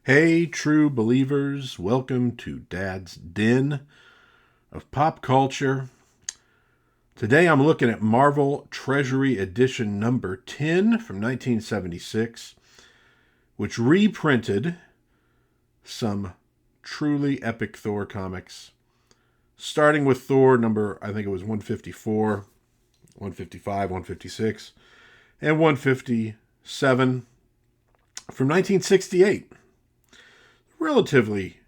Hey, true believers, welcome to Dad's Den of Pop Culture. Today I'm looking at Marvel Treasury Edition number 10 from 1976, which reprinted some truly epic Thor comics, starting with Thor number, I think it was 154, 155, 156, and 157 from 1968. Relatively,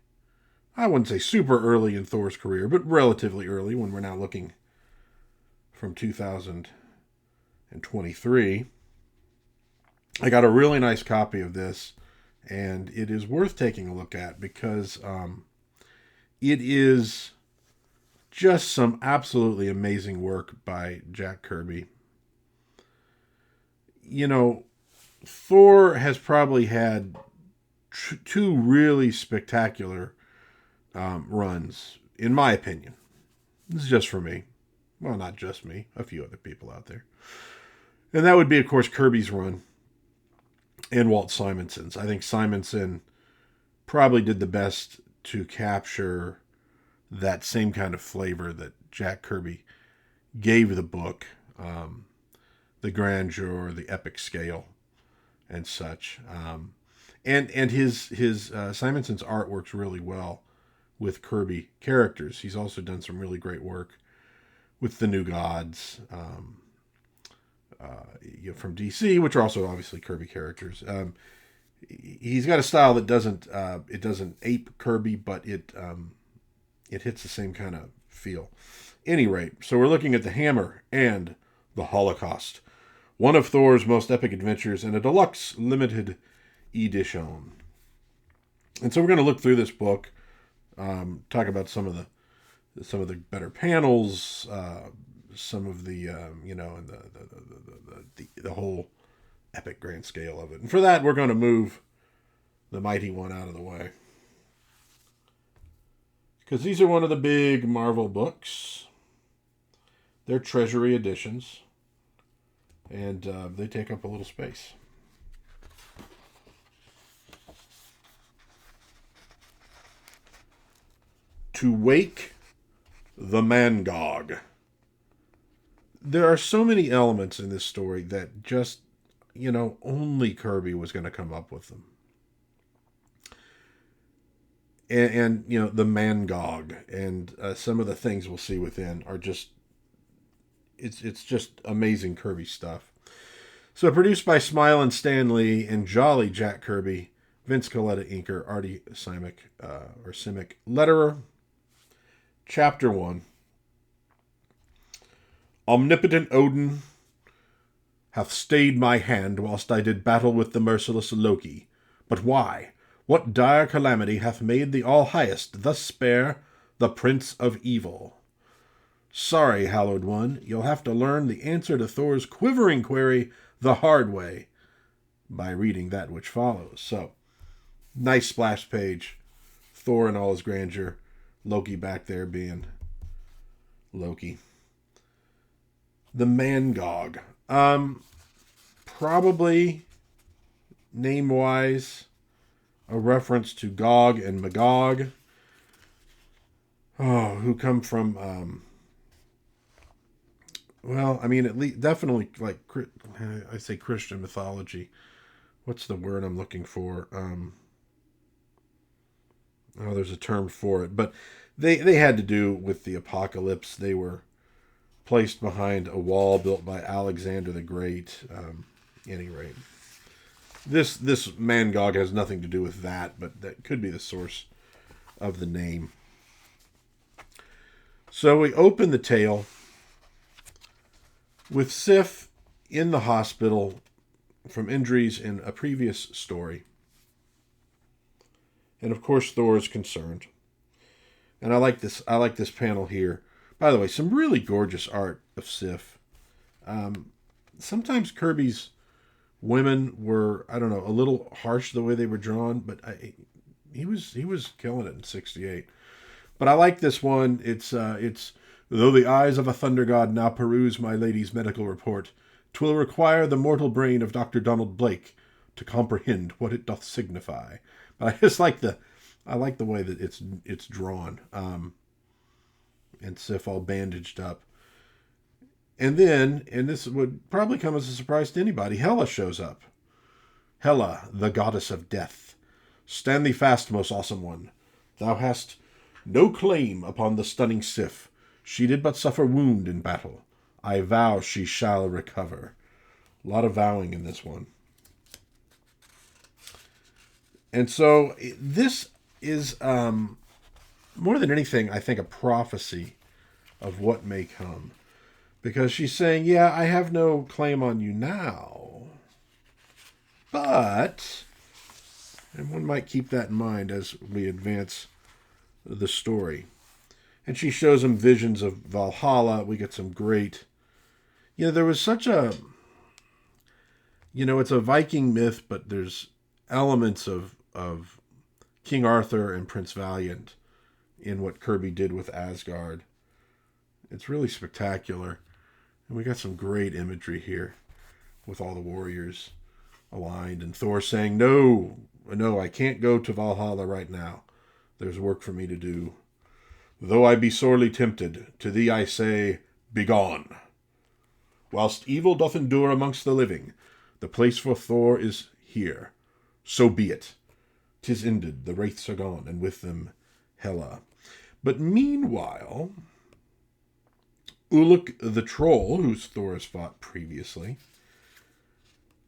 I wouldn't say super early in Thor's career, but relatively early when we're now looking from 2023. I got a really nice copy of this, and it is worth taking a look at because it is just some absolutely amazing work by Jack Kirby. You know, Thor has probably had two really spectacular runs, in my opinion. This is just for me. Well, not just me, a few other people out there. And that would be, of course, Kirby's run and Walt Simonson's. I think Simonson probably did the best to capture that same kind of flavor that Jack Kirby gave the book, the grandeur, the epic scale, and such. And his Simonson's art works really well with Kirby characters. He's also done some really great work with the New Gods from DC, which are also obviously Kirby characters. He's got a style that doesn't ape Kirby, but it hits the same kind of feel. Any rate, so we're looking at the Hammer and the Holocaust, one of Thor's most epic adventures, and a deluxe limited edition. And so we're going to look through this book, talk about some of the better panels, some of the and the whole epic grand scale of it. And for that, we're going to move the mighty one out of the way, because these are one of the big Marvel books. They're Treasury editions, and they take up a little space. To wake the Mangog. There are so many elements in this story that just, only Kirby was going to come up with them. And the Mangog and some of the things we'll see within are just, it's just amazing Kirby stuff. So produced by Smile and Stan Lee and Jolly Jack Kirby, Vince Colletta inker, Artie Simic, letterer. Chapter 1. Omnipotent Odin hath stayed my hand whilst I did battle with the merciless Loki. But why? What dire calamity hath made the All-Highest thus spare the Prince of Evil? Sorry, hallowed one, you'll have to learn the answer to Thor's quivering query the hard way by reading that which follows. So, nice splash page. Thor in all his grandeur. Loki back there being Loki. The Mangog. Probably, name-wise, a reference to Gog and Magog. Who come from, at least, definitely, like, I say Christian mythology. What's the word I'm looking for? There's a term for it, but they had to do with the apocalypse. They were placed behind a wall built by Alexander the Great. Any rate, this Mangog has nothing to do with that, but that could be the source of the name. So we open the tale with Sif in the hospital from injuries in a previous story. And of course, Thor is concerned. And I like this panel here. By the way, some really gorgeous art of Sif. Sometimes Kirby's women were, a little harsh the way they were drawn, but he was killing it in '68. But I like this one. It's though the eyes of a thunder god now peruse my lady's medical report, 'twill require the mortal brain of Dr. Donald Blake, to comprehend what it doth signify. But I just like the way that it's drawn. And Sif all bandaged up. And then, and this would probably come as a surprise to anybody, Hela shows up. Hela, the goddess of death. Stand thee fast, most awesome one. Thou hast no claim upon the stunning Sif. She did but suffer wound in battle. I vow she shall recover. A lot of vowing in this one. And so this is, more than anything, I think, a prophecy of what may come. Because she's saying, yeah, I have no claim on you now. But, and one might keep that in mind as we advance the story. And she shows him visions of Valhalla. We get some great, there was such a, it's a Viking myth, but there's elements of King Arthur and Prince Valiant in what Kirby did with Asgard. It's really spectacular. And we got some great imagery here with all the warriors aligned. And Thor saying, no, I can't go to Valhalla right now. There's work for me to do. Though I be sorely tempted, to thee I say, begone. Whilst evil doth endure amongst the living, the place for Thor is here. So be it. 'Tis ended, the wraiths are gone, and with them Hela. But meanwhile, Uluk the troll, whose Thor has fought previously,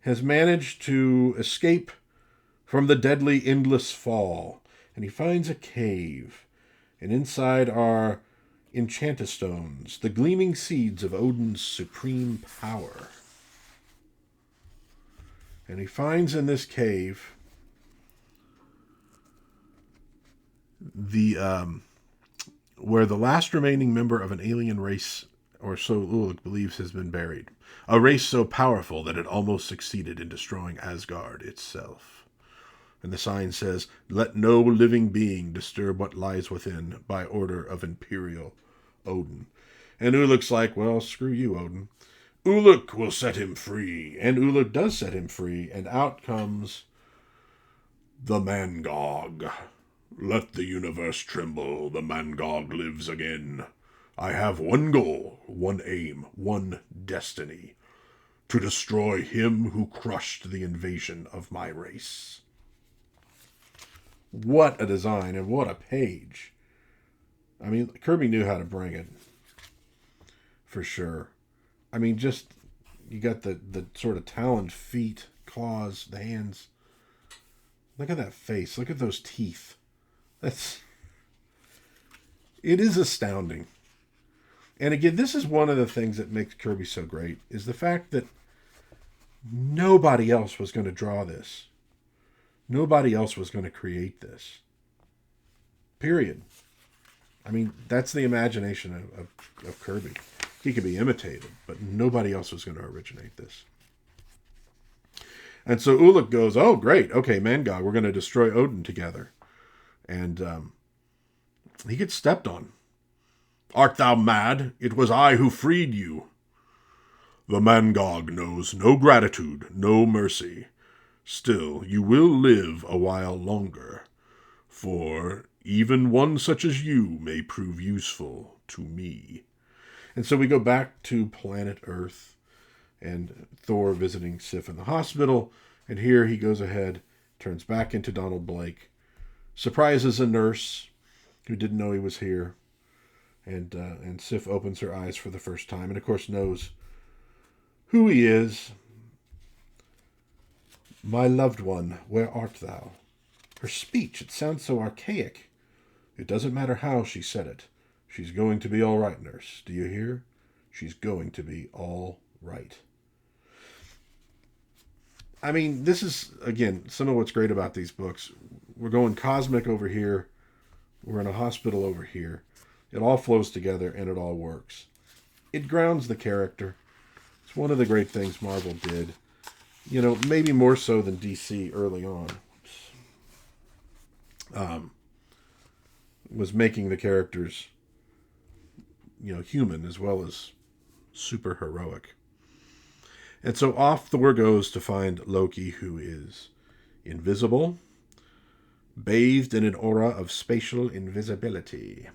has managed to escape from the deadly endless fall, and he finds a cave, and inside are enchantostones, the gleaming seeds of Odin's supreme power. And he finds in this cave the where the last remaining member of an alien race, or so Uluk believes, has been buried. A race so powerful that it almost succeeded in destroying Asgard itself. And the sign says, let no living being disturb what lies within by order of Imperial Odin. And Uluk's like, well, screw you, Odin. Uluk will set him free. And Uluk does set him free. And out comes the Mangog. Let the universe tremble. The Mangog lives again. I have one goal, one aim, one destiny. To destroy him who crushed the invasion of my race. What a design and what a page. I mean, Kirby knew how to bring it. For sure. I mean, just, you got the sort of taloned feet, claws, the hands. Look at that face. Look at those teeth. It is astounding. And again, this is one of the things that makes Kirby so great, is the fact that nobody else was going to draw this. Nobody else was going to create this. Period. I mean, that's the imagination of Kirby. He could be imitated, but nobody else was going to originate this. And so Uluk goes, oh, great. Okay, Mangog, we're going to destroy Odin together. And he gets stepped on. Art thou mad? It was I who freed you. The Mangog knows no gratitude, no mercy. Still, you will live a while longer, for even one such as you may prove useful to me. And so we go back to planet Earth, and Thor visiting Sif in the hospital, and here he goes ahead, turns back into Donald Blake, surprises a nurse who didn't know he was here, and Sif opens her eyes for the first time, and of course knows who he is. My loved one, where art thou? Her speech, it sounds so archaic. It doesn't matter how she said it. She's going to be all right, nurse. Do you hear? She's going to be all right. I mean, this is, again, some of what's great about these books. We're going cosmic over here. We're in a hospital over here. It all flows together and it all works. It grounds the character. It's one of the great things Marvel did. You know, maybe more so than DC early on. Was making the characters, you know, human as well as super heroic. And so off Thor goes to find Loki, who is invisible, bathed in an aura of spatial invisibility.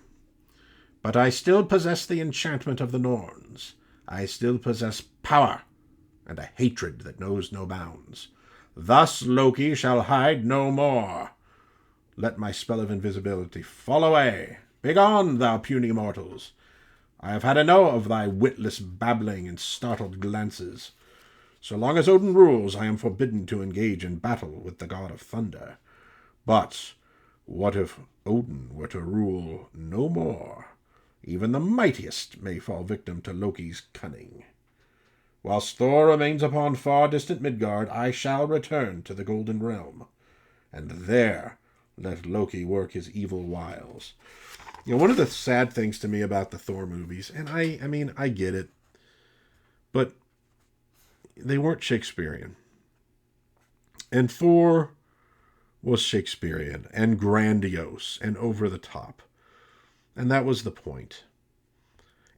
But I still possess the enchantment of the Norns. I still possess power and a hatred that knows no bounds. Thus Loki shall hide no more. Let my spell of invisibility fall away. Begone, thou puny mortals. I have had enough of thy witless babbling and startled glances. So long as Odin rules, I am forbidden to engage in battle with the god of thunder. But what if Odin were to rule no more? Even the mightiest may fall victim to Loki's cunning. Whilst Thor remains upon far distant Midgard, I shall return to the Golden Realm, and there let Loki work his evil wiles. One of the sad things to me about the Thor movies, and I mean, I get it, but they weren't Shakespearean. And Thor was Shakespearean and grandiose and over the top. And that was the point.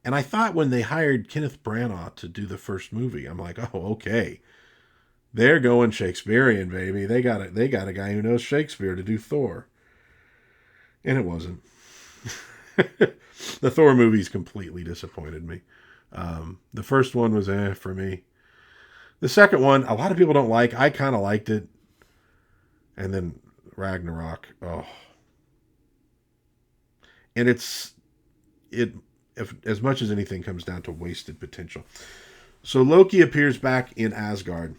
And I thought when they hired Kenneth Branagh to do the first movie, I'm like, oh, okay. They're going Shakespearean, baby. They got a guy who knows Shakespeare to do Thor. And it wasn't. The Thor movies completely disappointed me. The first one was for me. The second one, a lot of people don't like. I kind of liked it. And then Ragnarok. Oh. And if as much as anything comes down to wasted potential. So Loki appears back in Asgard.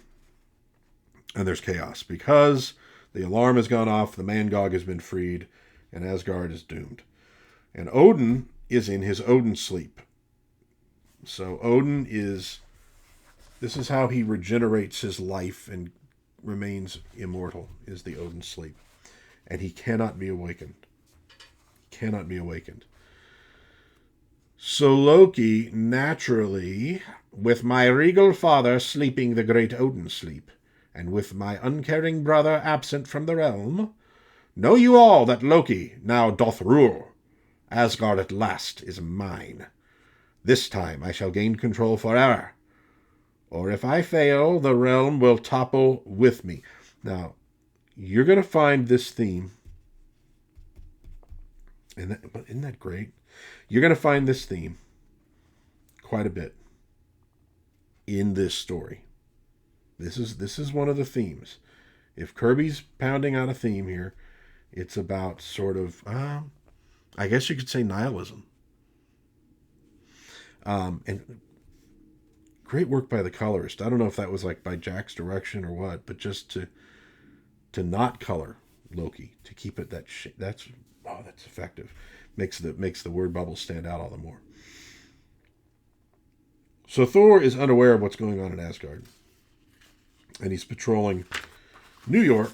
And there's chaos. Because the alarm has gone off, the Mangog has been freed, and Asgard is doomed. And Odin is in his Odin sleep. So this is how he regenerates his life and remains immortal, is the Odin sleep. And he cannot be awakened. So Loki, naturally, with my regal father sleeping the great Odin sleep, and with my uncaring brother absent from the realm, know you all that Loki now doth rule. Asgard at last is mine. This time I shall gain control forever. Or if I fail, the realm will topple with me. Now, you're going to find this theme. Isn't that great? You're going to find this theme quite a bit in this story. This is one of the themes. If Kirby's pounding out a theme here, it's about sort of, I guess you could say nihilism. And great work by the colorist. I don't know if that was like by Jack's direction or what, but just to not color Loki, to keep it that's effective. Makes the word bubble stand out all the more. So Thor is unaware of what's going on in Asgard. And he's patrolling New York.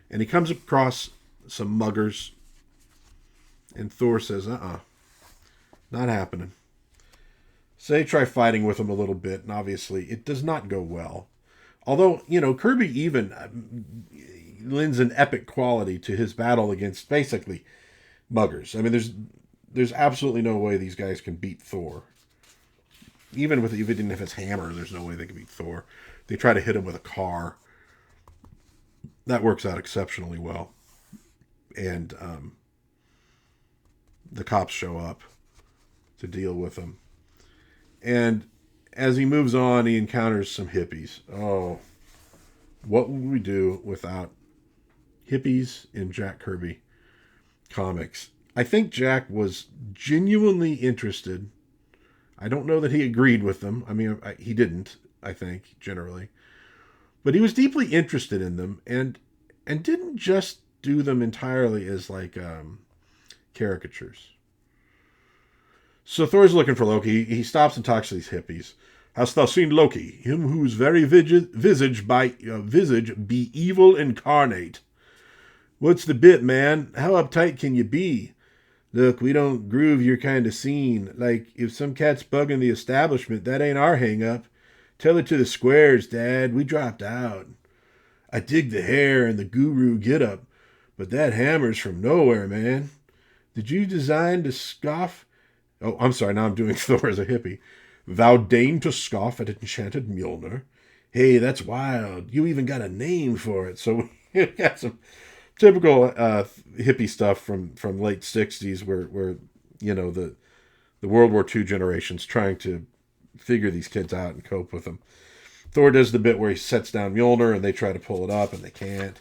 And he comes across some muggers. And Thor says, not happening. So they try fighting with him a little bit, and obviously it does not go well. Although, Kirby even lends an epic quality to his battle against basically muggers. I mean, there's absolutely no way these guys can beat Thor. Even if he didn't have his hammer, there's no way they can beat Thor. They try to hit him with a car. That works out exceptionally well. And the cops show up to deal with him. And as he moves on, he encounters some hippies. Oh, what would we do without hippies in Jack Kirby comics? I think Jack was genuinely interested. I don't know that he agreed with them. I mean, he didn't, I think, generally. But he was deeply interested in them and didn't just do them entirely as like caricatures. So Thor's looking for Loki. He stops and talks to these hippies. Hast thou seen Loki, him whose very visage be evil incarnate? What's the bit, man? How uptight can you be? Look, we don't groove your kind of scene. Like, if some cat's bugging the establishment, that ain't our hang-up. Tell it to the squares, Dad. We dropped out. I dig the hair and the guru get-up, but that hammer's from nowhere, man. Did you design to scoff? Oh, I'm sorry, now I'm doing Thor as a hippie. Thou deign to scoff at enchanted Mjolnir. Hey, that's wild. You even got a name for it. So we got some typical hippie stuff from late 60s where the World War II generation's trying to figure these kids out and cope with them. Thor does the bit where he sets down Mjolnir and they try to pull it up and they can't.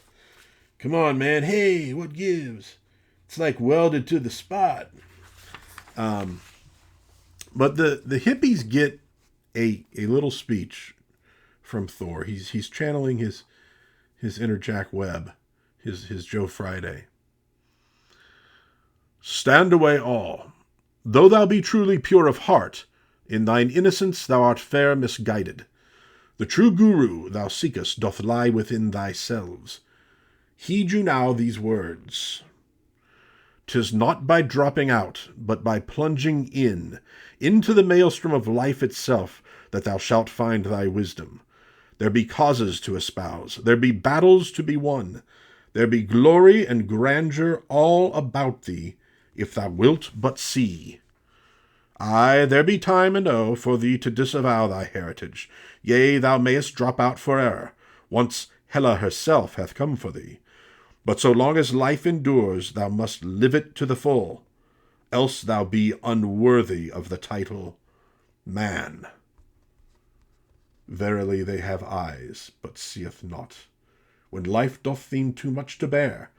Come on, man. Hey, what gives? It's like welded to the spot. But the hippies get a little speech from Thor. He's channeling his inner Jack Webb, his Joe Friday. Stand away all. Though thou be truly pure of heart, in thine innocence thou art fair misguided. The true guru thou seekest doth lie within thyselves. Heed you now these words. 'Tis not by dropping out, but by plunging into the maelstrom of life itself, that thou shalt find thy wisdom. There be causes to espouse, there be battles to be won, there be glory and grandeur all about thee, if thou wilt but see. Aye, there be time enow for thee to disavow thy heritage. Yea, thou mayest drop out for e'er, once Hela herself hath come for thee. But so long as life endures, thou must live it to the full, else thou be unworthy of the title man. Verily they have eyes, but seeth not. When life doth seem too much to bear,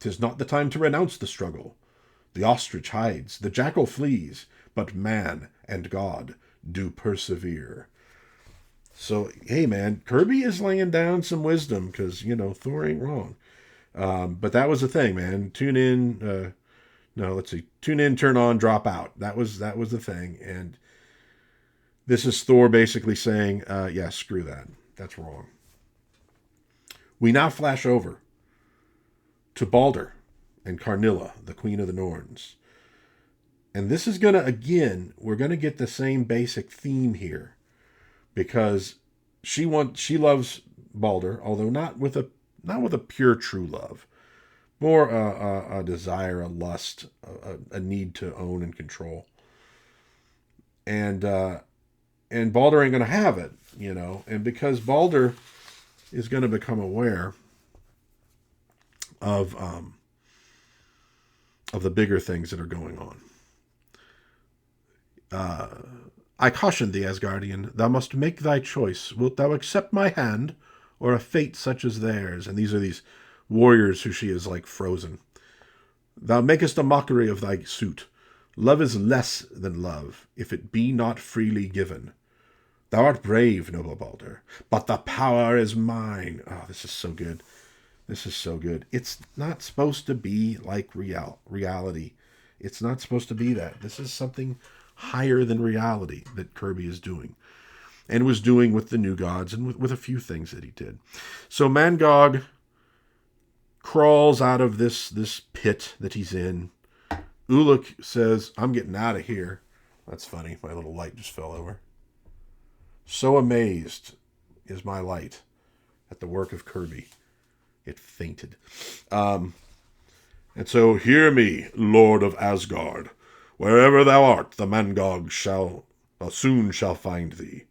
'tis not the time to renounce the struggle. The ostrich hides, the jackal flees, but man and God do persevere. So, hey man, Kirby is laying down some wisdom, because, Thor ain't wrong. But that was the thing, man. Tune in, tune in, turn on, drop out. That was the thing. And this is Thor basically saying, yeah, screw that. That's wrong. We now flash over to Balder and Karnilla, the Queen of the Norns. And this is we're gonna get the same basic theme here, because she loves Balder, although not with a pure true love, more a desire, a lust, a need to own and control. And Balder ain't gonna have it, and because Balder is gonna become aware of the bigger things that are going on. I caution thee, Asgardian, thou must make thy choice. Wilt thou accept my hand, or a fate such as theirs? And these are these warriors who she is like frozen. Thou makest a mockery of thy suit. Love is less than love, if it be not freely given. Thou art brave, noble Balder, but the power is mine. Oh, this is so good. This is so good. It's not supposed to be like reality. It's not supposed to be that. This is something higher than reality that Kirby is doing, and was doing with the New Gods and with a few things that he did. So Mangog crawls out of this pit that he's in. Uluk says, I'm getting out of here. That's funny. My little light just fell over. So amazed is my light at the work of Kirby. It fainted. And so, hear me, Lord of Asgard. Wherever thou art, the Mangog soon shall find thee.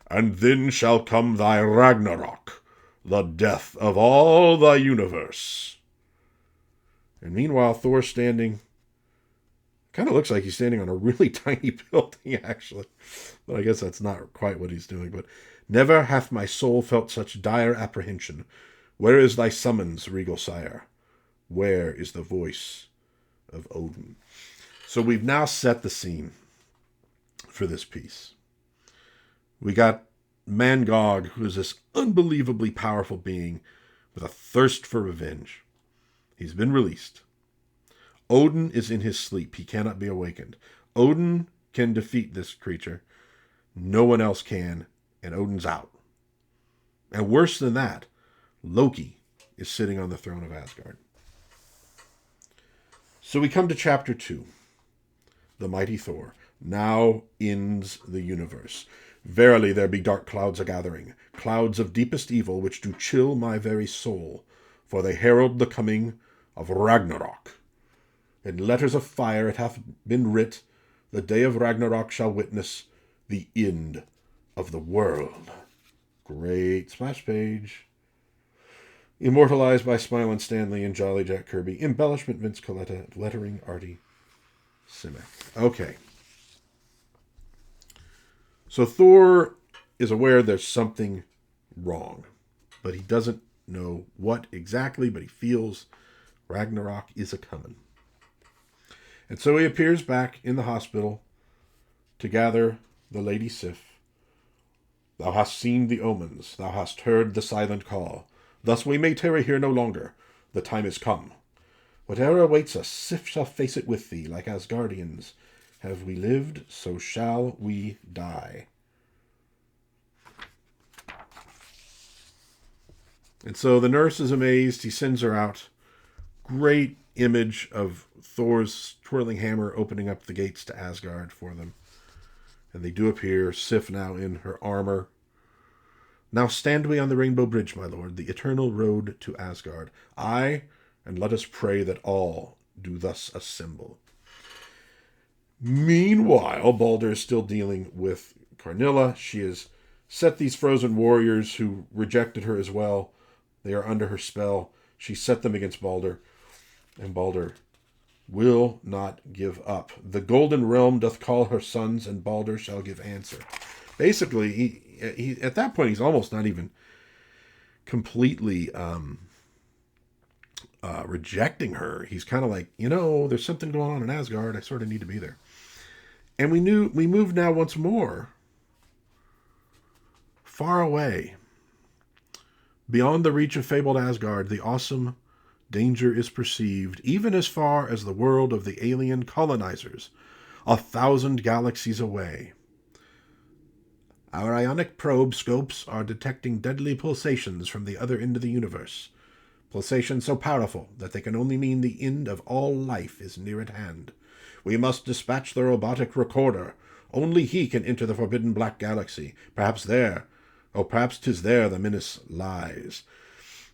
And then shall come thy Ragnarok, the death of all the universe. And meanwhile, Thor's standing, kind of looks like he's standing on a really tiny building, actually. But I guess that's not quite what he's doing. But never hath my soul felt such dire apprehension. Where is thy summons, regal sire? Where is the voice of Odin? So we've now set the scene for this piece. We got Mangog, who is this unbelievably powerful being with a thirst for revenge. He's been released. Odin is in his sleep. He cannot be awakened. Odin can defeat this creature. No one else can, and Odin's out. And worse than that, Loki is sitting on the throne of Asgard. So we come to chapter 2. The mighty Thor. Now ends the universe. Verily there be dark clouds a-gathering, clouds of deepest evil, which do chill my very soul, for they herald the coming of Ragnarok. In letters of fire it hath been writ, the day of Ragnarok shall witness, the end of the world. Great splash page. Immortalized by Smilin' Stanley and Jolly Jack Kirby. Embellishment Vince Coletta. Lettering Artie Simek. Okay. So Thor is aware there's something wrong, but he doesn't know what exactly, but he feels Ragnarok is a-coming. And so he appears back in the hospital to gather the Lady Sif. Thou hast seen the omens, thou hast heard the silent call. Thus we may tarry here no longer. The time is come. Whatever awaits us, Sif shall face it with thee, like Asgardians. Have we lived, so shall we die. And so the nurse is amazed. He sends her out. Great image of Thor's twirling hammer opening up the gates to Asgard for them. And they do appear, Sif now in her armor. Now stand we on the Rainbow Bridge, my lord, the eternal road to Asgard. Aye, and let us pray that all do thus assemble. Meanwhile, Balder is still dealing with Karnilla. She has set these frozen warriors who rejected her as well. They are under her spell. She set them against Balder, and Balder will not give up. The Golden Realm doth call her sons, and Balder shall give answer. Basically, he at that point, he's almost not even completely rejecting her. He's kind of like, there's something going on in Asgard. I sort of need to be there. And we moved now once more far away. Beyond the reach of fabled Asgard, the awesome danger is perceived, even as far as the world of the alien colonizers, 1,000 galaxies away. Our ionic probe scopes are detecting deadly pulsations from the other end of the universe. Pulsations so powerful that they can only mean the end of all life is near at hand. We must dispatch the robotic recorder. Only he can enter the forbidden black galaxy. Perhaps 'tis there the menace lies.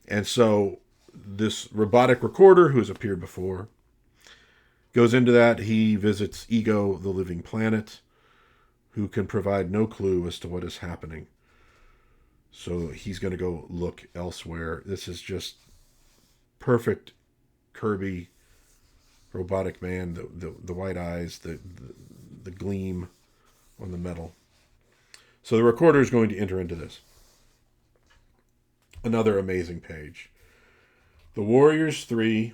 And so this robotic recorder, who has appeared before, goes into that. He visits Ego, the living planet, who can provide no clue as to what is happening. So he's going to go look elsewhere. This is just perfect Kirby robotic man, the white eyes, the gleam on the metal. So the recorder is going to enter into this. Another amazing page. The Warriors 3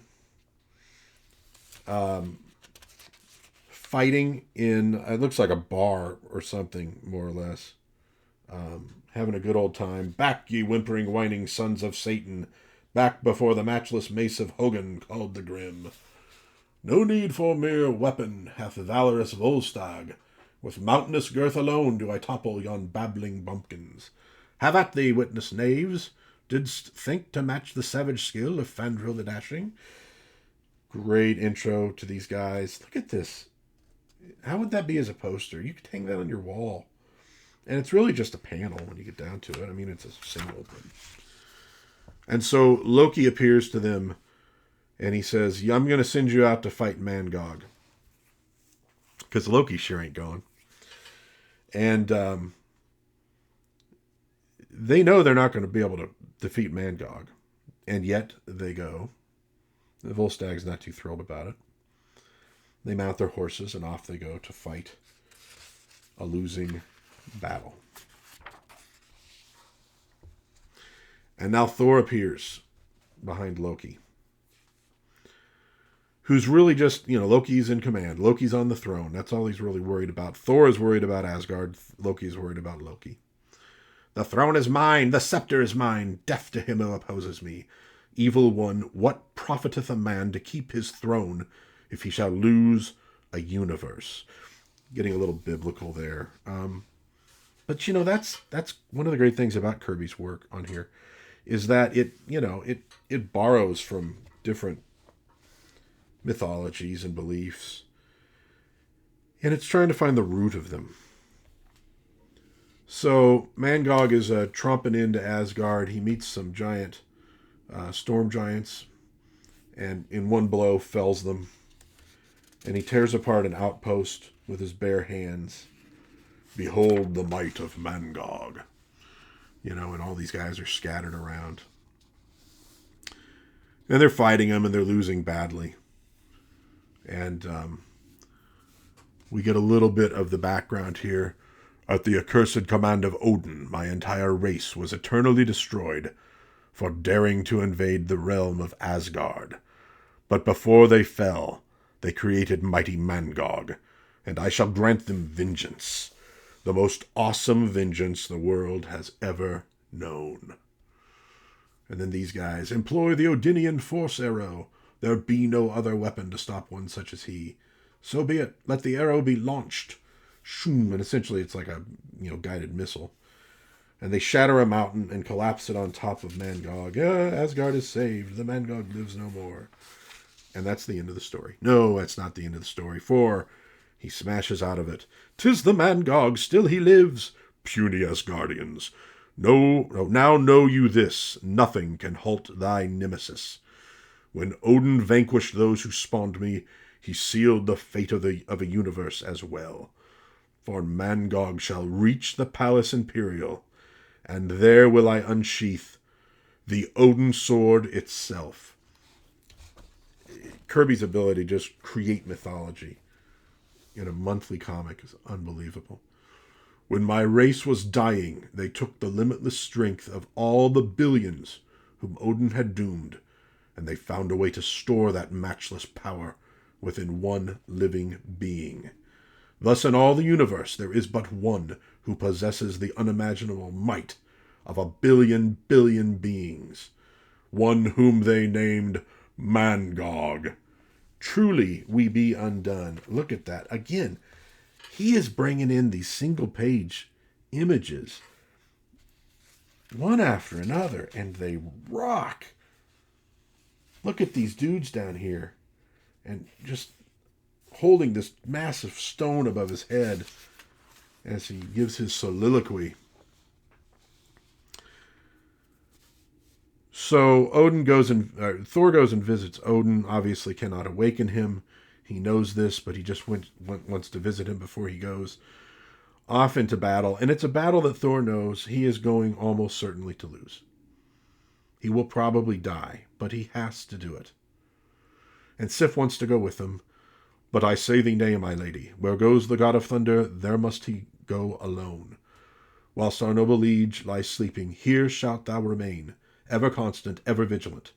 fighting in, it looks like a bar or something, more or less. Having a good old time. Back, ye whimpering, whining sons of Satan. Back before the matchless mace of Hogun, called the Grim. No need for mere weapon hath valorous Volstagg. With mountainous girth alone do I topple yon babbling bumpkins. Have at thee, witness knaves. Didst think to match the savage skill of Fandral the Dashing? Great intro to these guys. Look at this. How would that be as a poster? You could hang that on your wall. And it's really just a panel when you get down to it. I mean, it's a single thing. And so Loki appears to them, and he says, I'm going to send you out to fight Mangog. Because Loki sure ain't going. And they know they're not going to be able to defeat Mangog. And yet they go. The Volstagg's not too thrilled about it. They mount their horses and off they go to fight a losing battle. And now Thor appears behind Loki, who's really just, Loki's in command. Loki's on the throne. That's all he's really worried about. Thor is worried about Asgard. Loki is worried about Loki. The throne is mine. The scepter is mine. Death to him who opposes me. Evil one, what profiteth a man to keep his throne if he shall lose a universe? Getting a little biblical there. But that's one of the great things about Kirby's work on here, is that it borrows from different mythologies and beliefs, and it's trying to find the root of them. So Mangog is tromping into Asgard. He meets some giant storm giants, and in one blow fells them. And he tears apart an outpost with his bare hands. Behold the might of Mangog. You know, and all these guys are scattered around. And they're fighting him, and they're losing badly. And we get a little bit of the background here. At the accursed command of Odin, my entire race was eternally destroyed for daring to invade the realm of Asgard. But before they fell, they created mighty Mangog, and I shall grant them vengeance, the most awesome vengeance the world has ever known. And then these guys employ the Odinian force arrow. There be no other weapon to stop one such as he. So be it. Let the arrow be launched. Shoom, and essentially it's like a guided missile. And they shatter a mountain and collapse it on top of Mangog. Asgard is saved. The Mangog lives no more. And that's the end of the story. No, that's not the end of the story. For he smashes out of it. 'Tis the Mangog, still he lives. Puny Asgardians. No, now know you this. Nothing can halt thy nemesis. When Odin vanquished those who spawned me, he sealed the fate of a universe as well. For Mangog shall reach the palace imperial, and there will I unsheath the Odin sword itself. Kirby's ability to just create mythology in a monthly comic is unbelievable. When my race was dying, they took the limitless strength of all the billions whom Odin had doomed, and they found a way to store that matchless power within one living being. Thus in all the universe there is but one who possesses the unimaginable might of a billion beings, one whom they named Mangog. Truly we be undone. Look at that. Again, he is bringing in these single-page images, one after another, and they rock. Look at these dudes down here, and just holding this massive stone above his head as he gives his soliloquy. So Thor goes and visits Odin. Obviously cannot awaken him. He knows this, but he just wants to visit him before he goes off into battle. And it's a battle that Thor knows he is going almost certainly to lose. He will probably die, but he has to do it. And Sif wants to go with him. But I say thee nay, my lady. Where goes the god of thunder, there must he go alone. Whilst our noble liege lies sleeping, here shalt thou remain, ever constant, ever vigilant.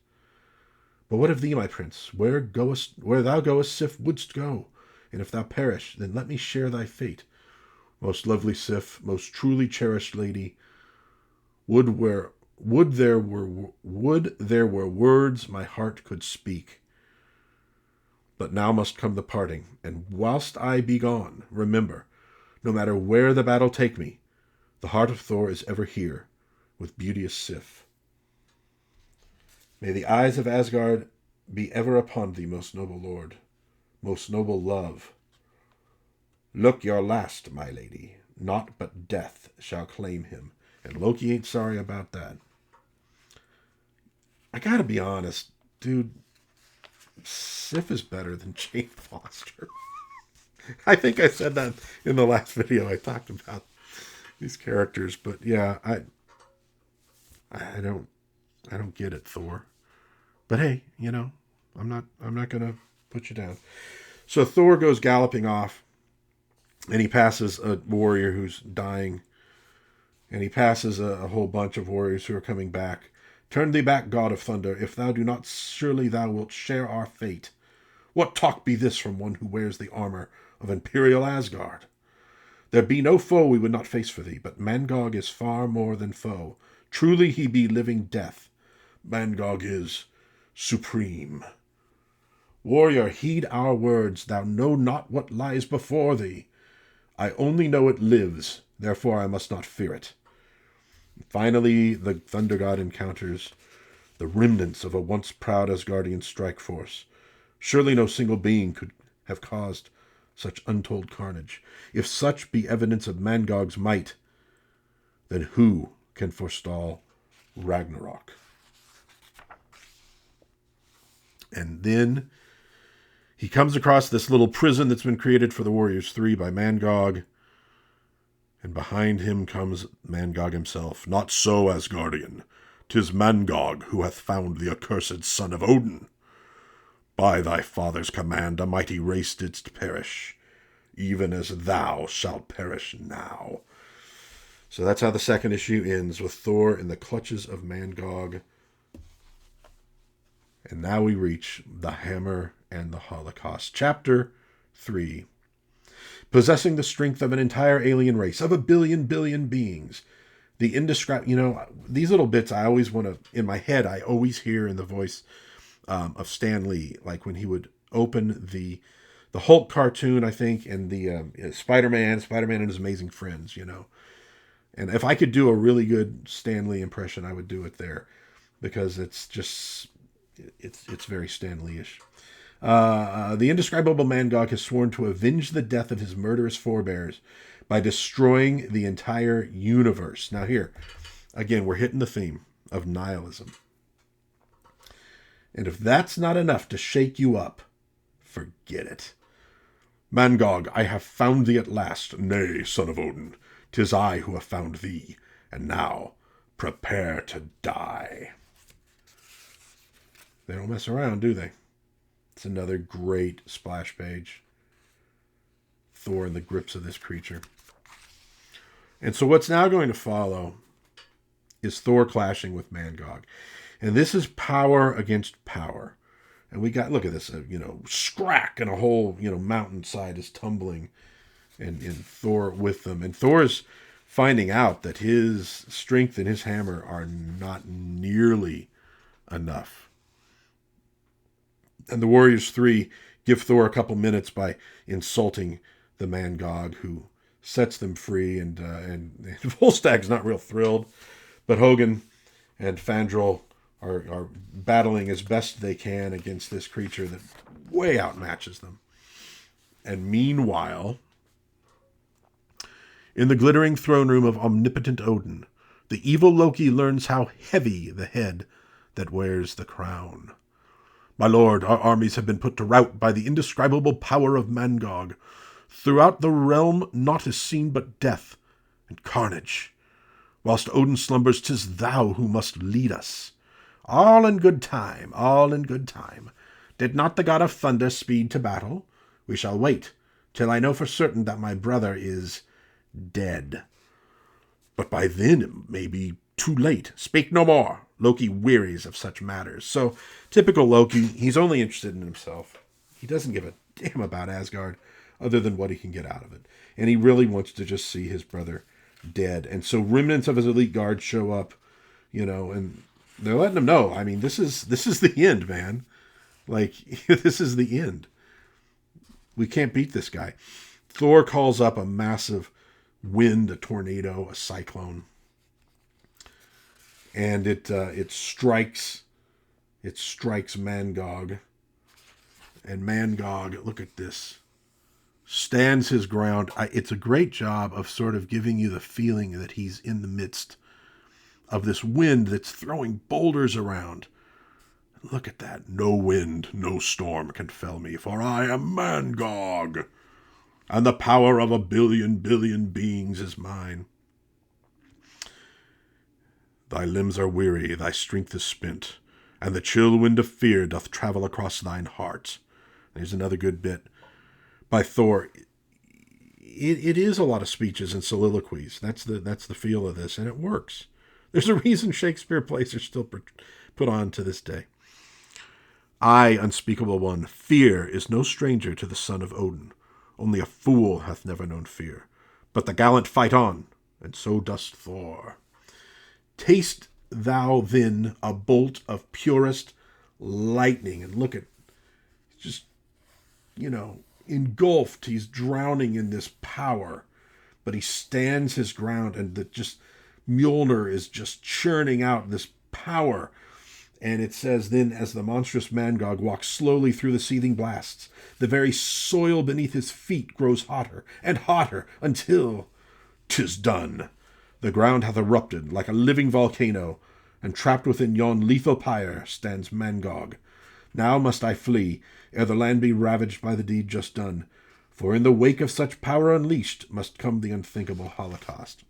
But what of thee, my prince? Where thou goest, Sif wouldst go, and if thou perish, then let me share thy fate. Most lovely Sif, most truly cherished lady, would there were words my heart could speak. But now must come the parting, and whilst I be gone, remember, no matter where the battle take me, the heart of Thor is ever here, with beauteous Sif. May the eyes of Asgard be ever upon thee, most noble lord, most noble love. Look your last, my lady, naught but death shall claim him, and Loki ain't sorry about that. I gotta be honest, dude, Sif is better than Jane Foster. I think I said that in the last video I talked about these characters, but yeah, I don't get it, Thor. But hey, I'm not gonna put you down. So Thor goes galloping off, and he passes a warrior who's dying, and he passes a whole bunch of warriors who are coming back. Turn thee back, god of thunder. If thou do not, surely thou wilt share our fate. What talk be this from one who wears the armor of imperial Asgard? There be no foe we would not face for thee, but Mangog is far more than foe. Truly he be living death. Mangog is supreme. Warrior, heed our words. Thou know not what lies before thee. I only know it lives, therefore I must not fear it. Finally, the Thunder God encounters the remnants of a once proud Asgardian strike force. Surely no single being could have caused such untold carnage. If such be evidence of Mangog's might, then who can forestall Ragnarok? And then he comes across this little prison that's been created for the Warriors 3 by Mangog. And behind him comes Mangog himself. Not so, Asgardian. 'Tis Mangog who hath found the accursed son of Odin. By thy father's command a mighty race didst perish, even as thou shalt perish now. So that's how the second issue ends, with Thor in the clutches of Mangog. And now we reach the Hammer and the Holocaust. Chapter 3. Possessing the strength of an entire alien race, of a billion beings. The indescribable, these little bits I always want to, in my head, I always hear in the voice of Stan Lee, like when he would open the Hulk cartoon, I think, and the Spider-Man and His Amazing Friends, And if I could do a really good Stan Lee impression, I would do it there, because it's just, it's very Stan Lee-ish. The indescribable Mangog has sworn to avenge the death of his murderous forebears by destroying the entire universe. Now here, again, we're hitting the theme of nihilism. And if that's not enough to shake you up, forget it. Mangog, I have found thee at last. Nay, son of Odin, 'tis I who have found thee. And now, prepare to die. They don't mess around, do they? It's another great splash page. Thor in the grips of this creature. And so what's now going to follow is Thor clashing with Mangog. And this is power against power. And we got, look at this, scrack, and a whole, mountainside is tumbling, and Thor with them. And Thor is finding out that his strength and his hammer are not nearly enough. And the Warriors 3 give Thor a couple minutes by insulting the Mangog, who sets them free. And Volstag's not real thrilled, but Hogun and Fandral are battling as best they can against this creature that way outmatches them. And meanwhile, in the glittering throne room of omnipotent Odin, the evil Loki learns how heavy the head that wears the crown. My lord, our armies have been put to rout by the indescribable power of Mangog. Throughout the realm naught is seen but death and carnage. Whilst Odin slumbers, 'tis thou who must lead us. All in good time, all in good time. Did not the god of thunder speed to battle? We shall wait till I know for certain that my brother is dead. But by then it may be too late. Speak no more. Loki wearies of such matters. So, typical Loki, he's only interested in himself. He doesn't give a damn about Asgard other than what he can get out of it. And he really wants to just see his brother dead. And so remnants of his elite guard show up, and they're letting him know, I mean, this is the end, man. Like, this is the end. We can't beat this guy. Thor calls up a massive wind, a tornado, a cyclone. And it strikes Mangog. And Mangog, look at this, stands his ground. It's a great job of sort of giving you the feeling that he's in the midst of this wind that's throwing boulders around. Look at that. No wind, no storm can fell me, for I am Mangog, and the power of a billion beings is mine. Thy limbs are weary, thy strength is spent, and the chill wind of fear doth travel across thine heart. There's another good bit by Thor. It is a lot of speeches and soliloquies. That's the feel of this, and it works. There's a reason Shakespeare plays are still put on to this day. I, unspeakable one, fear is no stranger to the son of Odin. Only a fool hath never known fear. But the gallant fight on, and so dost Thor. Taste thou then a bolt of purest lightning. And look at, just, engulfed. He's drowning in this power. But he stands his ground, and Mjolnir is just churning out this power. And it says, then, as the monstrous Mangog walks slowly through the seething blasts, the very soil beneath his feet grows hotter and hotter until 'tis done. The ground hath erupted like a living volcano, and trapped within yon lethal pyre stands Mangog. Now must I flee, ere the land be ravaged by the deed just done. For in the wake of such power unleashed must come the unthinkable Holocaust.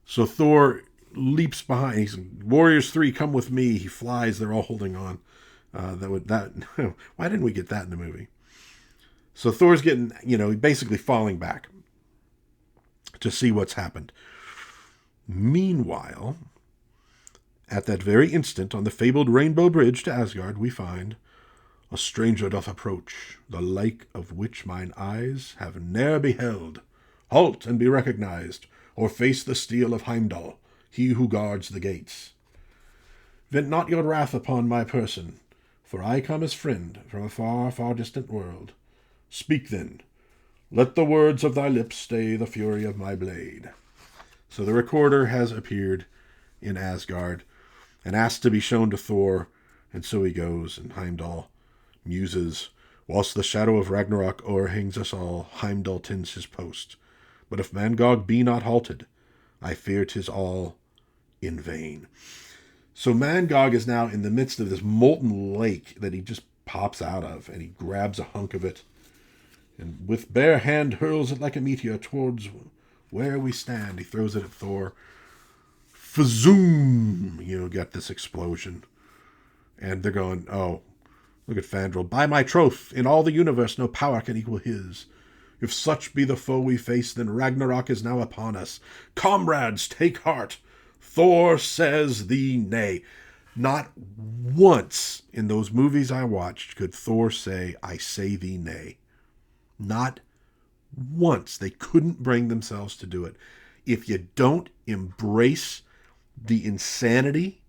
So Thor leaps behind. He's Warriors 3, come with me. He flies. They're all holding on. Why didn't we get that in the movie? So Thor's getting, basically falling back to see what's happened. Meanwhile, at that very instant, on the fabled Rainbow Bridge to Asgard, we find a stranger doth approach, the like of which mine eyes have ne'er beheld. Halt and be recognized, or face the steel of Heimdall, he who guards the gates. Vent not your wrath upon my person, for I come as friend from a far, far distant world. Speak then, let the words of thy lips stay the fury of my blade. So the recorder has appeared in Asgard and asked to be shown to Thor, and so he goes, and Heimdall muses, whilst the shadow of Ragnarok o'erhangs us all, Heimdall tends his post. But if Mangog be not halted, I fear 'tis all in vain. So Mangog is now in the midst of this molten lake that he just pops out of, and he grabs a hunk of it, and with bare hand hurls it like a meteor towards where we stand. He throws it at Thor. Fazoom! Got this explosion. And they're going, oh, look at Fandral. By my troth, in all the universe no power can equal his. If such be the foe we face, then Ragnarok is now upon us. Comrades, take heart. Thor says thee nay. Not once in those movies I watched could Thor say, I say thee nay. Not once. They couldn't bring themselves to do it. If you don't embrace the insanity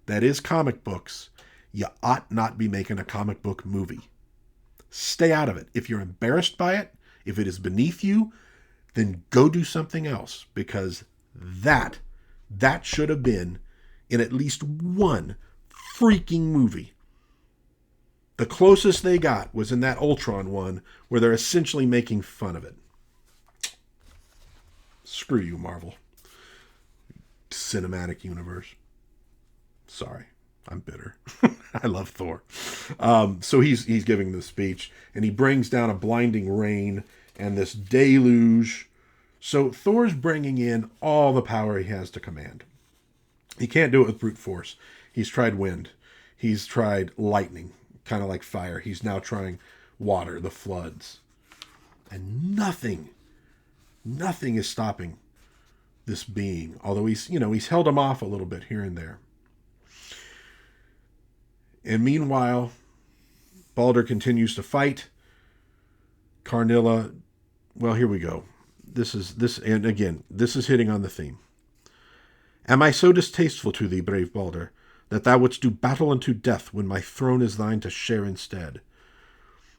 that is comic books, you ought not be making a comic book movie. Stay out of it. If you're embarrassed by it, if it is beneath you, then go do something else, because that should have been in at least one freaking movie. The closest they got was in that Ultron one, where they're essentially making fun of it. Screw you, Marvel. Cinematic universe. Sorry, I'm bitter. I love Thor. So he's giving the speech, and he brings down a blinding rain and this deluge. So Thor's bringing in all the power he has to command. He can't do it with brute force. He's tried wind. He's tried lightning, kind of like fire. He's now trying water, the floods. And nothing is stopping this being. Although he's held him off a little bit here and there. And meanwhile, Balder continues to fight. Karnilla, well, here we go. This is hitting on the theme. Am I so distasteful to thee, brave Balder, that thou wouldst do battle unto death when my throne is thine to share instead?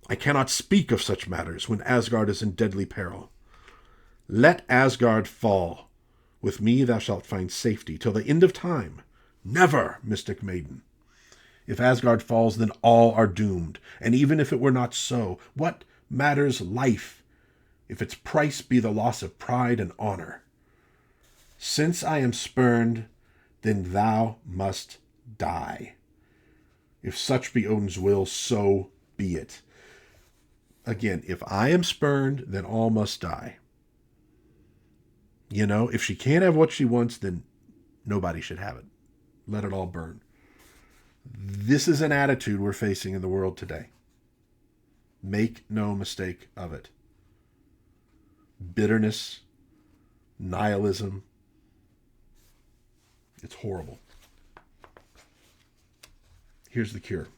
I cannot speak of such matters when Asgard is in deadly peril. Let Asgard fall. With me thou shalt find safety till the end of time. Never, mystic maiden. If Asgard falls, then all are doomed. And even if it were not so, what matters life, if its price be the loss of pride and honor? Since I am spurned, then thou must die. If such be Odin's will, so be it. Again, if I am spurned, then all must die. If she can't have what she wants, then nobody should have it. Let it all burn. This is an attitude we're facing in the world today. Make no mistake of it. Bitterness, nihilism. It's horrible. Here's the cure.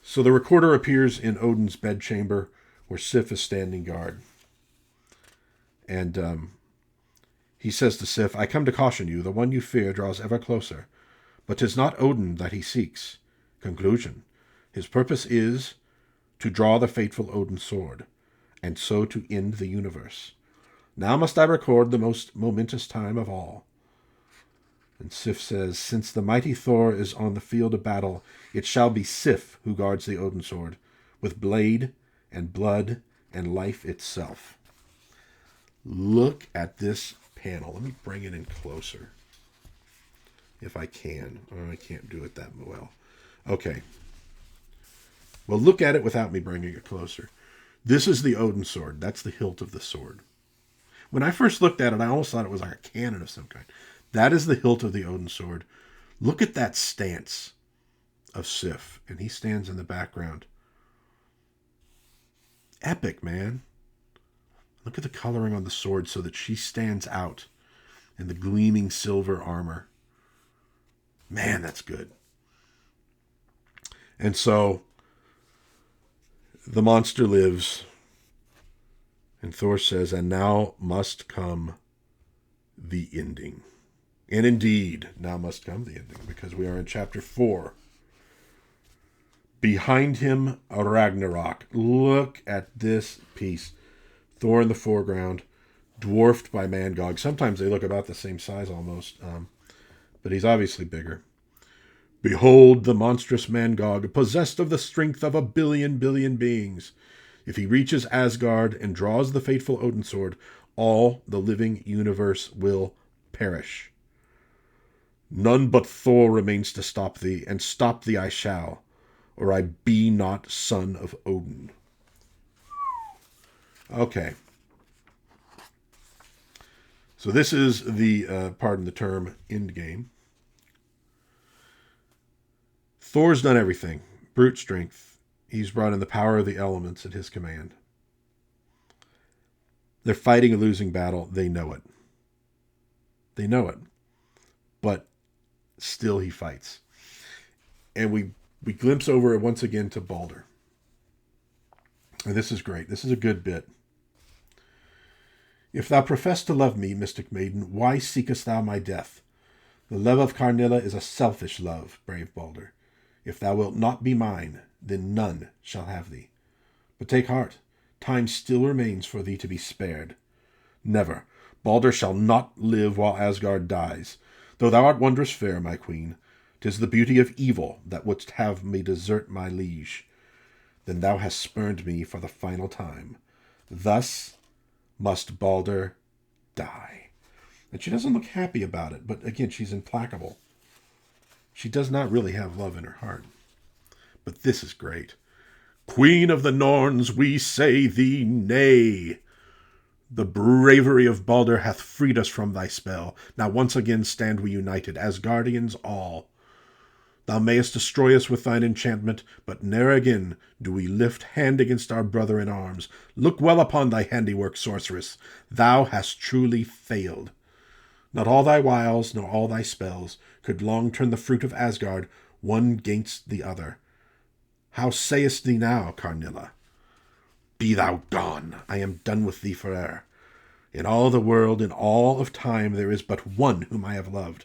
So the recorder appears in Odin's bedchamber where Sif is standing guard. And he says to Sif, I come to caution you, the one you fear draws ever closer. But 'tis not Odin that he seeks. Conclusion. His purpose is to draw the fateful Odin sword, and so to end the universe. Now must I record the most momentous time of all. And Sif says, since the mighty Thor is on the field of battle, it shall be Sif who guards the Odin sword, with blade and blood and life itself. Look at this panel. Let me bring it in closer. If I can. Oh, I can't do it that well. Okay. Well, look at it without me bringing it closer. This is the Odin sword. That's the hilt of the sword. When I first looked at it, I almost thought it was like a cannon of some kind. That is the hilt of the Odin sword. Look at that stance of Sif, and he stands in the background. Epic, man. Look at the coloring on the sword so that she stands out in the gleaming silver armor. Man, that's good. And so the monster lives, and Thor says, and now must come the ending. And indeed, now must come the ending, because we are in chapter 4. Behind him, a Ragnarok. Look at this piece. Thor in the foreground, dwarfed by Mangog. Sometimes they look about the same size almost, but he's obviously bigger. Behold the monstrous Mangog, possessed of the strength of 1 billion beings. If he reaches Asgard and draws the fateful Odin sword, all the living universe will perish. None but Thor remains to stop thee, and stop thee I shall, or I be not son of Odin. Okay. So this is the, pardon the term, end game. Thor's done everything. Brute strength. He's brought in the power of the elements at his command. They're fighting a losing battle. They know it. They know it. But still he fights. And we glimpse over once again to Balder. And this is great. This is a good bit. If thou profess to love me, mystic maiden, why seekest thou my death? The love of Karnilla is a selfish love, brave Balder. If thou wilt not be mine, then none shall have thee. But take heart, time still remains for thee to be spared. Never, Balder shall not live while Asgard dies. Though thou art wondrous fair, my queen, 'tis the beauty of evil that wouldst have me desert my liege. Then thou hast spurned me for the final time. Thus must Balder die. And she doesn't look happy about it, but again, she's implacable. She does not really have love in her heart. But this is great. Queen of the Norns, we say thee nay. The bravery of Balder hath freed us from thy spell. Now once again stand we united, as guardians all. Thou mayest destroy us with thine enchantment, but ne'er again do we lift hand against our brother in arms. Look well upon thy handiwork, sorceress. Thou hast truly failed. Not all thy wiles, nor all thy spells, could long turn the fruit of Asgard one 'gainst the other. How sayest thee now, Karnilla? Be thou gone. I am done with thee forever. In all the world, in all of time, there is but one whom I have loved.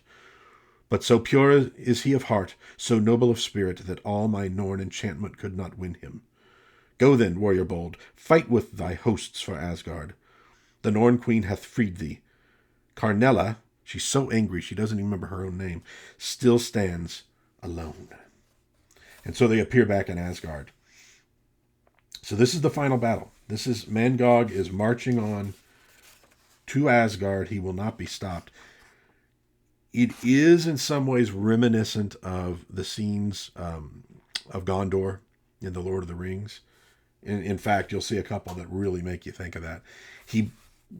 But so pure is he of heart, so noble of spirit, that all my Norn enchantment could not win him. Go then, warrior bold, fight with thy hosts for Asgard. The Norn queen hath freed thee. Karnilla, she's so angry she doesn't even remember her own name, still stands alone. And so they appear back in Asgard. So this is the final battle. This is Mangog is marching on to Asgard. He will not be stopped. It is in some ways reminiscent of the scenes of Gondor in The Lord of the Rings. In fact, you'll see a couple that really make you think of that.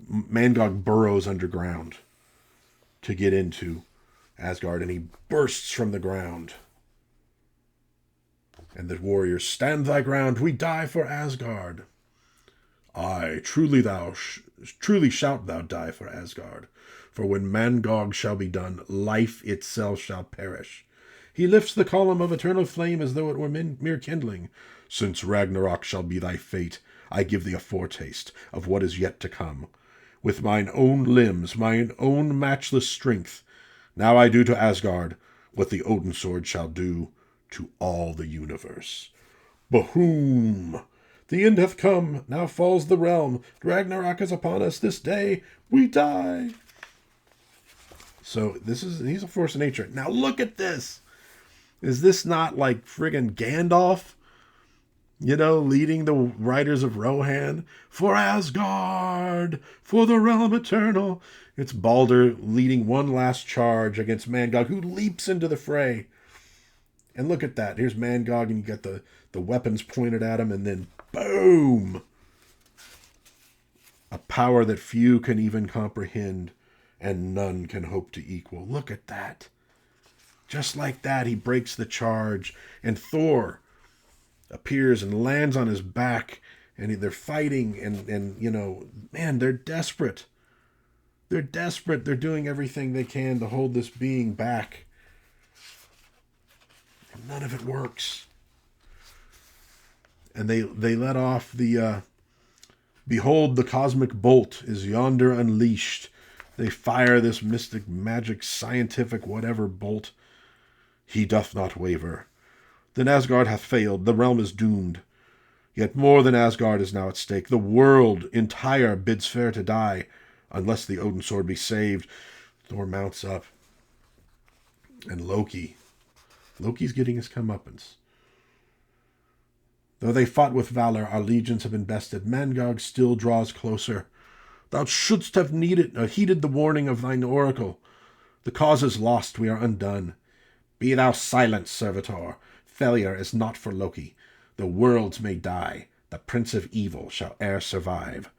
Mangog burrows underground to get into Asgard, and he bursts from the ground. And the warriors, stand thy ground, we die for Asgard. Aye, truly shalt thou die for Asgard. For when Mangog shall be done, life itself shall perish. He lifts the column of eternal flame as though it were mere kindling. Since Ragnarok shall be thy fate, I give thee a foretaste of what is yet to come. With mine own limbs, mine own matchless strength, now I do to Asgard what the Odin sword shall do to all the universe. Boom! The end hath come, now falls the realm. Ragnarok is upon us this day, we die. So he's a force of nature. Now look at this. Is this not like friggin' Gandalf? Leading the riders of Rohan? For Asgard, for the realm eternal. It's Balder leading one last charge against Mangog, who leaps into the fray. And look at that. Here's Mangog, and you got the weapons pointed at him, and then boom! A power that few can even comprehend, and none can hope to equal. Look at that. Just like that, he breaks the charge, and Thor appears and lands on his back, and they're fighting, and you know, man, they're desperate. They're desperate. They're doing everything they can to hold this being back. And none of it works. And they let off the, behold, the cosmic bolt is yonder unleashed. They fire this mystic, magic, scientific, whatever bolt. He doth not waver. Then Asgard hath failed. The realm is doomed. Yet more than Asgard is now at stake. The world entire bids fair to die, unless the Odin sword be saved. Thor mounts up. And Loki's getting his comeuppance. Though they fought with valor, our legions have been bested. Mangog still draws closer. Thou shouldst have heeded the warning of thine oracle. The cause is lost, we are undone. Be thou silent, servitor. Failure is not for Loki. The worlds may die. The prince of evil shall e'er survive.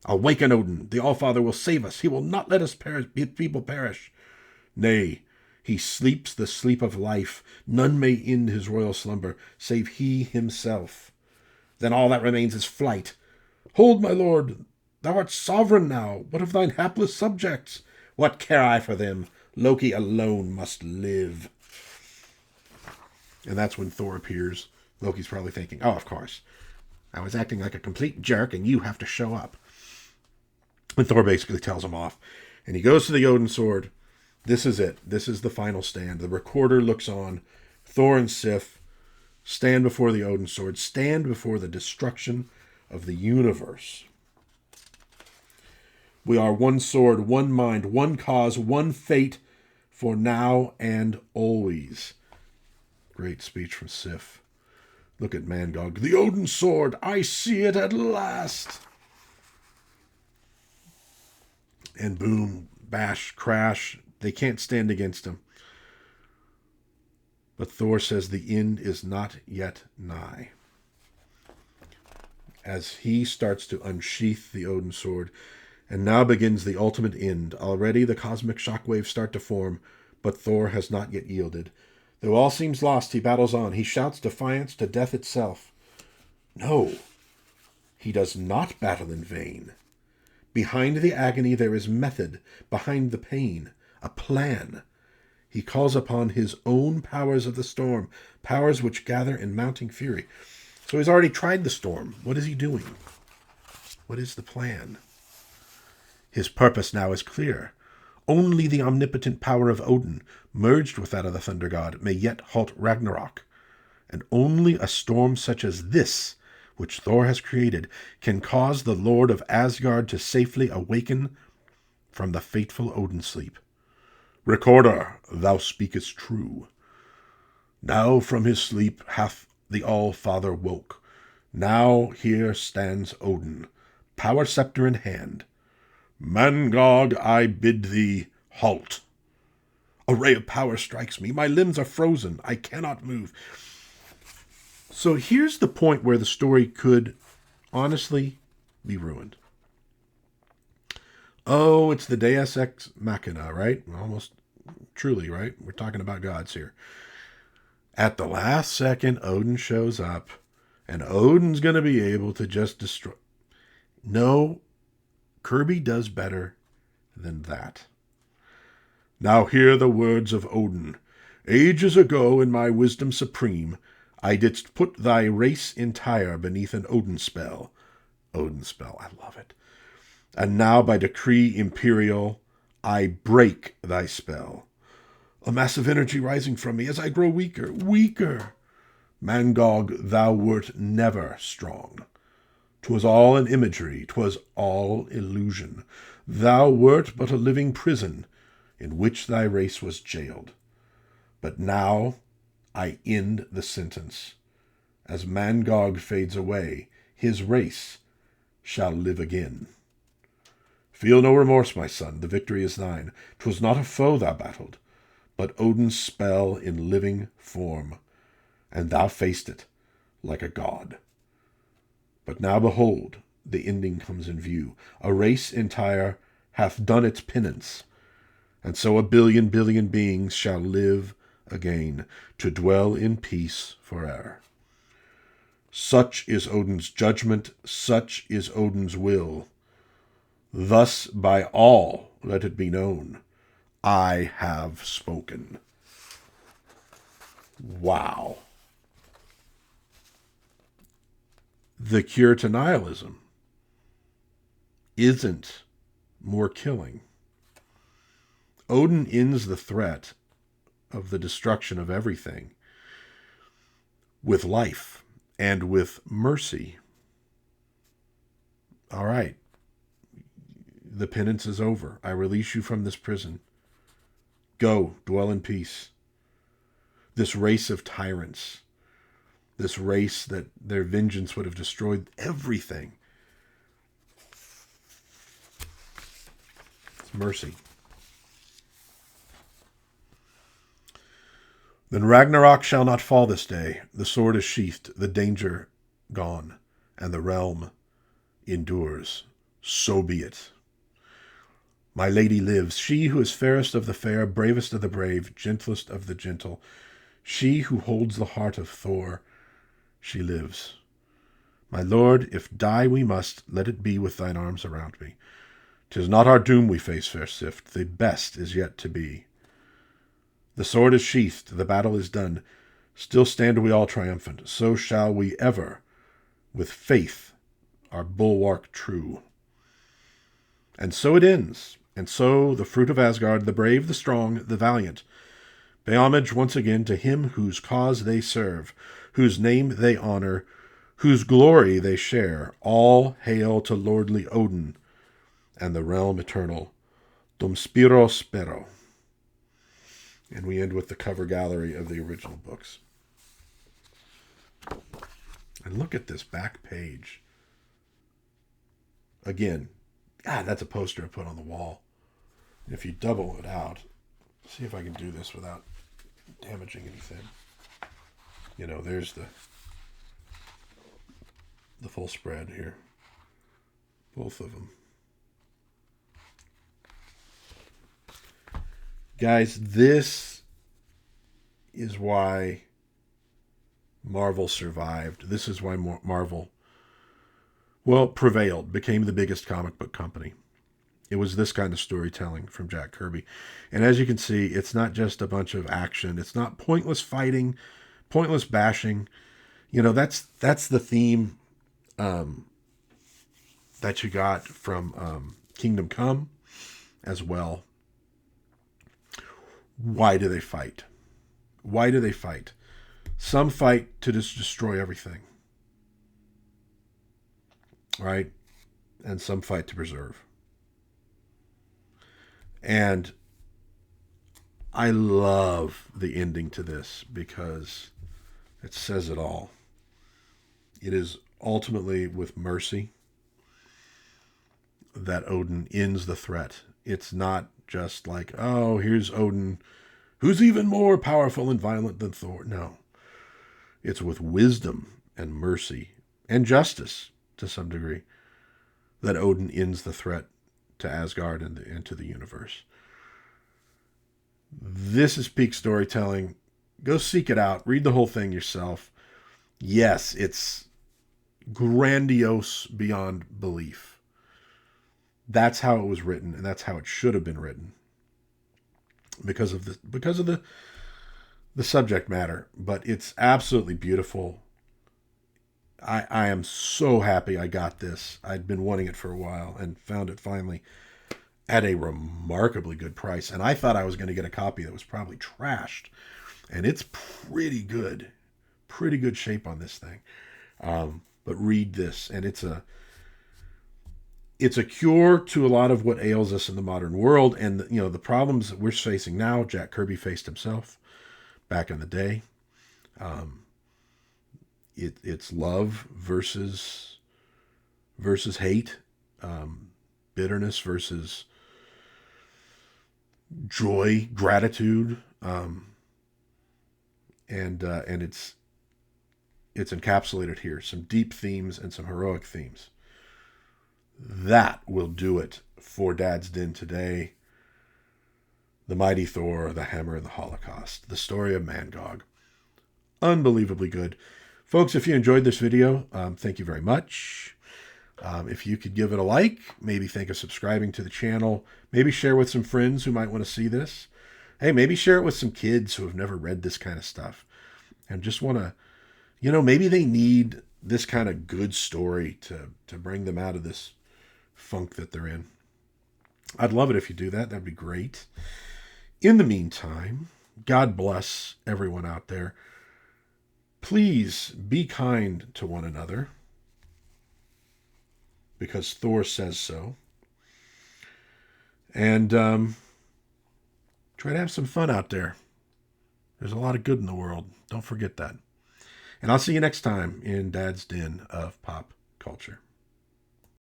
Awaken, Odin. The Allfather will save us. He will not let us people perish. Nay, he sleeps the sleep of life. None may end his royal slumber, save he himself. Then all that remains is flight. Hold, my lord. Thou art sovereign now. What of thine hapless subjects? What care I for them? Loki alone must live. And that's when Thor appears. Loki's probably thinking, oh, of course. I was acting like a complete jerk, and you have to show up. And Thor basically tells him off. And he goes to the Odin sword. This is it. This is the final stand. The recorder looks on. Thor and Sif stand before the Odin sword, stand before the destruction of the universe. We are one sword, one mind, one cause, one fate, for now and always. Great speech from Sif. Look at Mangog. The Odin sword, I see it at last. And boom, bash, crash. They can't stand against him. But Thor says the end is not yet nigh. As he starts to unsheath the Odin sword, and now begins the ultimate end. Already the cosmic shockwaves start to form, but Thor has not yet yielded. Though all seems lost, he battles on. He shouts defiance to death itself. No, he does not battle in vain. Behind the agony there is method. Behind the pain, a plan. He calls upon his own powers of the storm, powers which gather in mounting fury. So he's already tried the storm. What is he doing? What is the plan? His purpose now is clear. Only the omnipotent power of Odin, merged with that of the thunder god, may yet halt Ragnarok. And only a storm such as this, which Thor has created, can cause the Lord of Asgard to safely awaken from the fateful Odin sleep. Recorder, thou speakest true. Now from his sleep hath the All-Father woke. Now here stands Odin, power scepter in hand. Mangog, I bid thee halt. A ray of power strikes me. My limbs are frozen. I cannot move. So here's the point where the story could honestly be ruined. Oh, it's the Deus Ex Machina, right? Almost truly, right? We're talking about gods here. At the last second, Odin shows up, and Odin's going to be able to just destroy. No, Kirby does better than that. Now hear the words of Odin. Ages ago, in my wisdom supreme, I didst put thy race entire beneath an Odin spell. Odin spell, I love it. And now by decree imperial, I break thy spell. A massive energy rising from me as I grow weaker, weaker. Mangog, thou wert never strong. 'Twas all an imagery, 'twas all illusion. Thou wert but a living prison, in which thy race was jailed. But now I end the sentence. As Mangog fades away, his race shall live again. Feel no remorse, my son, the victory is thine. 'Twas not a foe thou battled, but Odin's spell in living form. and thou faced it like a god. But now behold, the ending comes in view. A race entire hath done its penance, and so a billion beings shall live again, to dwell in peace forever. Such is Odin's judgment, such is Odin's will. Thus by all let it be known, I have spoken. Wow. The cure to nihilism isn't more killing. Odin ends the threat of the destruction of everything with life and with mercy. All right. The penance is over. I release you from this prison. Go, dwell in peace. This race of tyrants, this race that their vengeance would have destroyed everything. It's mercy. Then Ragnarok shall not fall this day. The sword is sheathed, the danger gone, and the realm endures. So be it. My lady lives, she who is fairest of the fair, bravest of the brave, gentlest of the gentle. She who holds the heart of Thor, she lives. My lord, if die we must, let it be with thine arms around me. 'Tis not our doom we face, fair Sift, the best is yet to be. The sword is sheathed, the battle is done. Still stand we all triumphant, so shall we ever, with faith, our bulwark true. And so it ends, and so the fruit of Asgard, the brave, the strong, the valiant, pay homage once again to him whose cause they serve, whose name they honor, whose glory they share. All hail to lordly Odin and the realm eternal. Dum spiro spero. And we end with the cover gallery of the original books. And look at this back page. Again, God, that's a poster I put on the wall. And if you double it out, see if I can do this without damaging anything. You know, there's the full spread here. Both of them. Guys, this is why Marvel survived. This is why Marvel, well, prevailed, became the biggest comic book company. It was this kind of storytelling from Jack Kirby. And as you can see, it's not just a bunch of action. It's not pointless fighting, pointless bashing. You know, that's the theme that you got from Kingdom Come as well. Why do they fight? Why do they fight? Some fight to just destroy everything. Right? And some fight to preserve. And I love the ending to this because it says it all. It is ultimately with mercy that Odin ends the threat. It's not just like, oh, here's Odin, who's even more powerful and violent than Thor. No. It's with wisdom and mercy and justice, to some degree, that Odin ends the threat to Asgard and to the universe. This is peak storytelling. Go seek it out. Read the whole thing yourself. Yes, it's grandiose beyond belief. That's how it was written, and that's how it should have been written. Because of the subject matter. But it's absolutely beautiful. I am so happy I got this. I'd been wanting it for a while and found it finally at a remarkably good price. And I thought I was going to get a copy that was probably trashed. And it's pretty good. Pretty good shape on this thing. But read this. And it's a cure to a lot of what ails us in the modern world. And, you know, the problems that we're facing now, Jack Kirby faced himself back in the day. It's love versus hate, bitterness versus joy, gratitude, and it's it's encapsulated here. Some deep themes and some heroic themes. That will do it for Dad's Den today. The Mighty Thor, the Hammer, and the Holocaust. The story of Mangog. Unbelievably good. Folks, if you enjoyed this video, thank you very much. If you could give it a like, maybe think of subscribing to the channel, maybe share with some friends who might want to see this. Hey, maybe share it with some kids who have never read this kind of stuff and just want to, maybe they need this kind of good story to bring them out of this funk that they're in. I'd love it if you do that. That'd be great. In the meantime, God bless everyone out there. Please be kind to one another, because Thor says so. And try to have some fun out there. There's a lot of good in the world. Don't forget that. And I'll see you next time in Dad's Den of Pop Culture.